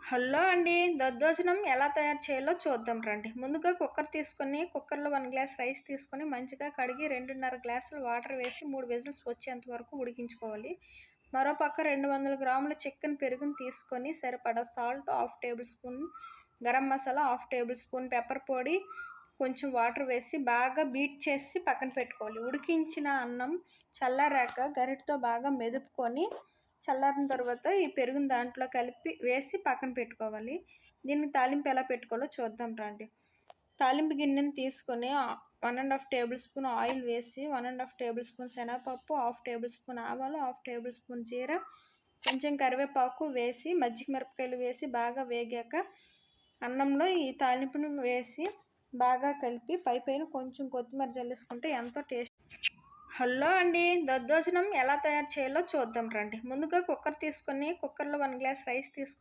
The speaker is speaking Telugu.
హలో అండి. దద్దోజనం ఎలా తయారు చేయాలో చూద్దాం రండి. ముందుగా కుక్కర్ తీసుకొని కుక్కర్లో 1 గ్లాస్ రైస్ తీసుకొని మంచిగా కడిగి 2.5 గ్లాసులు వాటర్ వేసి 3 విజిల్స్ వచ్చేంత వరకు ఉడికించుకోవాలి. మరోపక్క 200 గ్రాముల చికెన్ పెరుగుని తీసుకొని సరిపడా salt, half table spoon garam masala, half table spoon pepper పొడి, కొంచెం వాటర్ వేసి బాగా బీట్ చేసి పక్కన పెట్టుకోవాలి. ఉడికించిన అన్నం చల్లారాక గరిటెతో బాగా మెదుపుకొని చల్లారిన తర్వాత ఈ పెరుగుని దాంట్లో కలిపి వేసి పక్కన పెట్టుకోవాలి. దీనికి తాలింపు ఎలా పెట్టుకోవాలో చూద్దాం రండి. తాలింపు గిన్నెని తీసుకొని 1½ టేబుల్ స్పూన్ ఆయిల్ వేసి 1½ టేబుల్ స్పూన్ శనగపప్పు, హాఫ్ టేబుల్ స్పూన్ ఆవాలు, హాఫ్ టేబుల్ స్పూన్ జీరా, కొంచెం కరివేపాకు వేసి మజ్జిగ మిరపకాయలు వేసి బాగా వేగాక అన్నంలో ఈ తాలింపును వేసి బాగా కలిపి పైన కొంచెం కొత్తిమీర జల్లేసుకుంటే ఎంతో టేస్ట్. హలో అండి. దద్దోజనం ఎలా తయారు చేయాలో చూద్దాం రండి. ముందుగా కుక్కర్ తీసుకొని కుక్కర్లో 1 గ్లాస్ రైస్ తీసుకొని